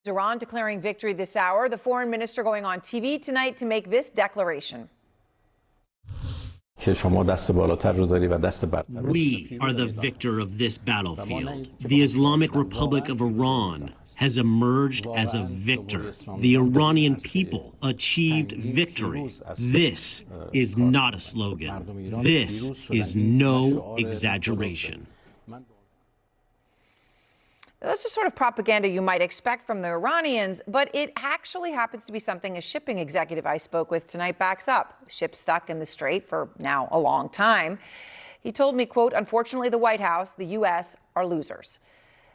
Iran declaring victory this hour. The foreign minister going on TV tonight to make this declaration. We are the victor of this battlefield. The Islamic Republic of Iran has emerged as a victor. The Iranian people achieved victory. This is not a slogan. This is no exaggeration. That's the sort of propaganda you might expect from the Iranians, but it actually happens to be something a shipping executive I spoke with tonight backs up. The ship's stuck in the Strait for now a long time. He told me, quote, unfortunately, the White House, the U.S. are losers.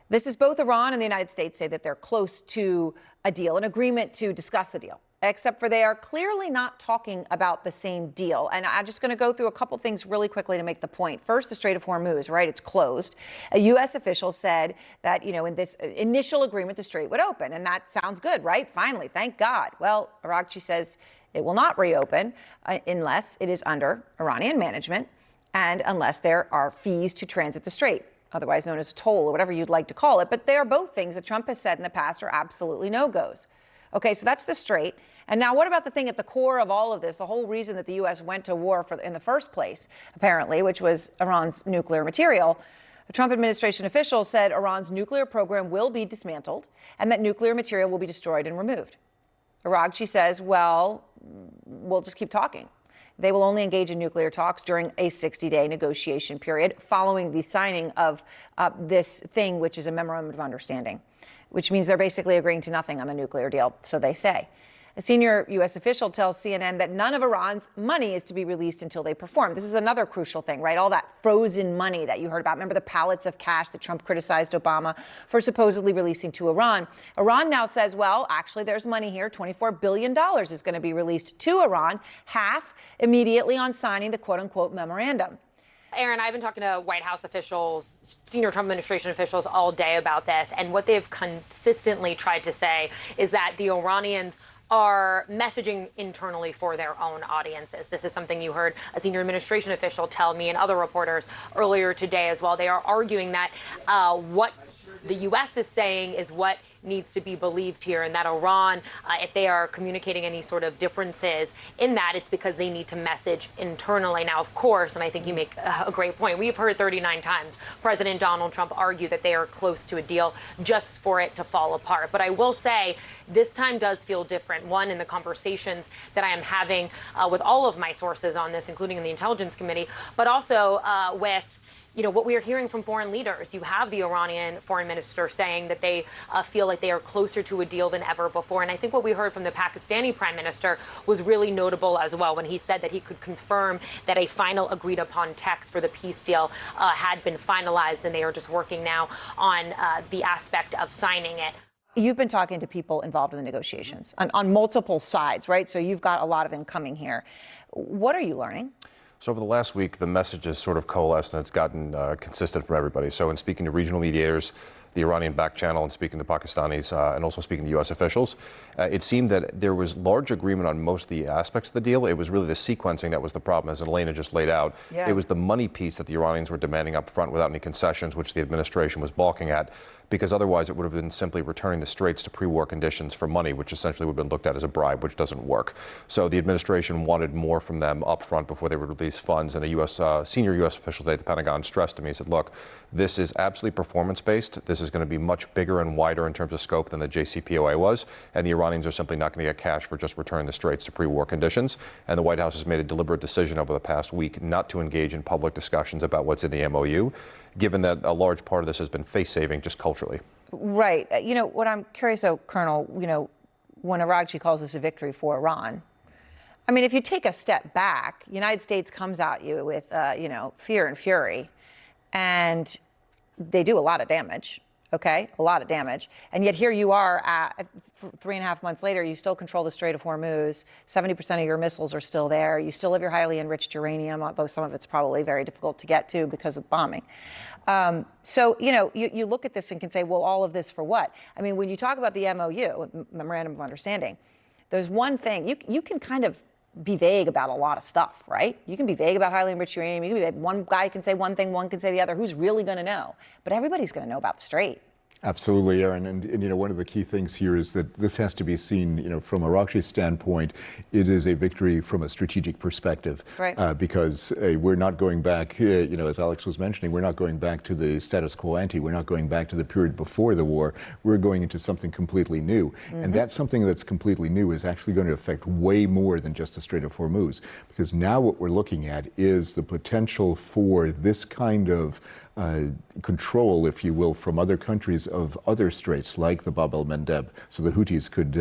This is both Iran and the United States say that they're close to a deal, an agreement to discuss a deal, except for they are clearly not talking about the same deal. And I'm just going to go through a couple things really quickly to make the point. First, the Strait of Hormuz, right? It's closed. A U.S. official said that, in this initial agreement, the Strait would open. And that sounds good, right? Finally, thank God. Well, Araghchi says it will not reopen unless it is under Iranian management and unless there are fees to transit the Strait, otherwise known as a toll or whatever you'd like to call it. But they are both things that Trump has said in the past are absolutely no-goes. Okay, so that's the Strait. And now what about the thing at the core of all of this, the whole reason that the U.S. went to war in the first place, apparently, which was Iran's nuclear material? A Trump administration official said Iran's nuclear program will be dismantled and that nuclear material will be destroyed and removed. Araghchi says, well, we'll just keep talking. They will only engage in nuclear talks during a 60-day negotiation period following the signing of this thing, which is a memorandum of understanding, which means they're basically agreeing to nothing on the nuclear deal, so they say. A senior U.S. official tells CNN that none of Iran's money is to be released until they perform. This is another crucial thing, right? All that frozen money that you heard about. Remember the pallets of cash that Trump criticized Obama for supposedly releasing to Iran? Iran now says, well, actually, there's money here. $24 billion is going to be released to Iran, half immediately on signing the quote-unquote memorandum. Aaron, I've been talking to White House officials, senior Trump administration officials all day about this, and what they've consistently tried to say is that the Iranians are messaging internally for their own audiences. This is something you heard a senior administration official tell me and other reporters earlier today as well. They are arguing that what the U.S. is saying is what needs to be believed here, and that Iran, if they are communicating any sort of differences in that, it's because they need to message internally. Now, of course, and I think you make a great point, we've heard 39 times President Donald Trump argue that they are close to a deal just for it to fall apart. But I will say this time does feel different. One, in the conversations that I am having with all of my sources on this, including in the Intelligence Committee, but also with what we are hearing from foreign leaders. You have the Iranian foreign minister saying that they feel like they are closer to a deal than ever before. And I think what we heard from the Pakistani prime minister was really notable as well when he said that he could confirm that a final agreed upon text for the peace deal had been finalized, and they are just working now on the aspect of signing it. You've been talking to people involved in the negotiations on multiple sides, right? So you've got a lot of incoming here. What are you learning? So over the last week, the message has sort of coalesced and it's gotten consistent from everybody. So in speaking to regional mediators, the Iranian back channel, and speaking to Pakistanis and also speaking to U.S. officials, it seemed that there was large agreement on most of the aspects of the deal. It was really the sequencing that was the problem, as Elena just laid out. Yeah. It was the money piece that the Iranians were demanding up front without any concessions, which the administration was balking at, because otherwise it would have been simply returning the straits to pre-war conditions for money, which essentially would have been looked at as a bribe, which doesn't work. So the administration wanted more from them up front before they would release funds. And a senior U.S. official today at the Pentagon stressed to me, he said, look, this is absolutely performance-based. This is going to be much bigger and wider in terms of scope than the JCPOA was. And the Iranians are simply not going to get cash for just returning the straits to pre-war conditions. And the White House has made a deliberate decision over the past week not to engage in public discussions about what's in the MOU, given that a large part of this has been face-saving just culturally. Right. What I'm curious, though, Colonel, when Araghchi calls this a victory for Iran, I mean, if you take a step back, the United States comes at you with, fear and fury, and they do a lot of damage. Okay, a lot of damage. And yet here you are, 3.5 months later, you still control the Strait of Hormuz. 70% of your missiles are still there. You still have your highly enriched uranium, although some of it's probably very difficult to get to because of bombing. So, you look at this and can say, well, all of this for what? I mean, when you talk about the MOU, Memorandum of Understanding, there's one thing. You can kind of be vague about a lot of stuff, right? You can be vague about highly enriched uranium. You can be vague. One guy can say one thing, one can say the other. Who's really going to know? But everybody's going to know about the Strait. Absolutely, Aaron. And one of the key things here is that this has to be seen, from Araghchi's standpoint, it is a victory from a strategic perspective. Right. Because we're not going back, as Alex was mentioning, we're not going back to the status quo ante. We're not going back to the period before the war. We're going into something completely new. And that something that's completely new is actually going to affect way more than just the Strait of Hormuz. Because now what we're looking at is the potential for this kind of control, if you will, from other countries of other straits like the Bab el-Mandeb. So the Houthis could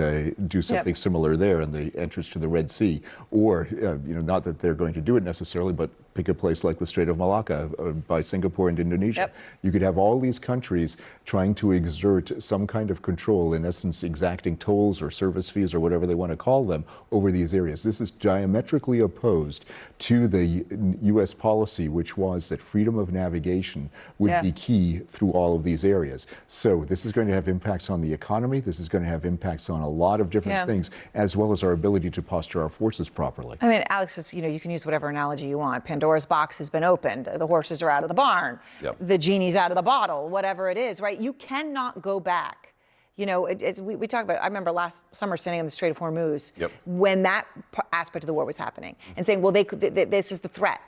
do something similar there in the entrance to the Red Sea. Or, not that they're going to do it necessarily, but pick a place like the Strait of Malacca by Singapore and Indonesia. You could have all these countries trying to exert some kind of control, in essence exacting tolls or service fees or whatever they want to call them over these areas. This is diametrically opposed to the U.S. policy, which was that freedom of navigation would be key through all of these areas. So this is going to have impacts on the economy. This is going to have impacts on a lot of different things, as well as our ability to posture our forces properly. I mean, Alex, it's, you can use whatever analogy you want. Pandora's box has been opened. The horses are out of the barn. The genie's out of the bottle, whatever it is, right? You cannot go back. As we talk about, I remember last summer sitting on the Strait of Hormuz when that aspect of the war was happening and saying, well, this is the threat.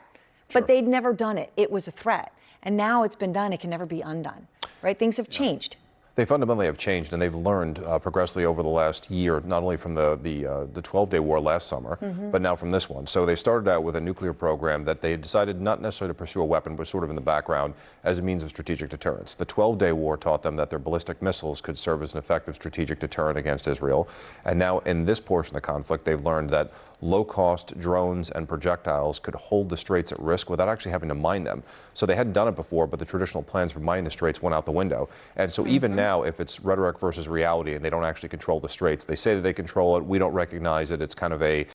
But they'd never done it. It was a threat. And now it's been done. It can never be undone, right? Things have changed. They fundamentally have changed, and they've learned progressively over the last year, not only from the 12-day war last summer, but now from this one. So they started out with a nuclear program that they decided not necessarily to pursue a weapon, but sort of in the background as a means of strategic deterrence. The 12-day war taught them that their ballistic missiles could serve as an effective strategic deterrent against Israel. And now in this portion of the conflict, they've learned that low-cost drones and projectiles could hold the straits at risk without actually having to mine them. So they hadn't done it before, but the traditional plans for mining the straits went out the window. And so even now, if it's rhetoric versus reality and they don't actually control the straits, they say that they control it, we don't recognize it, it's kind of a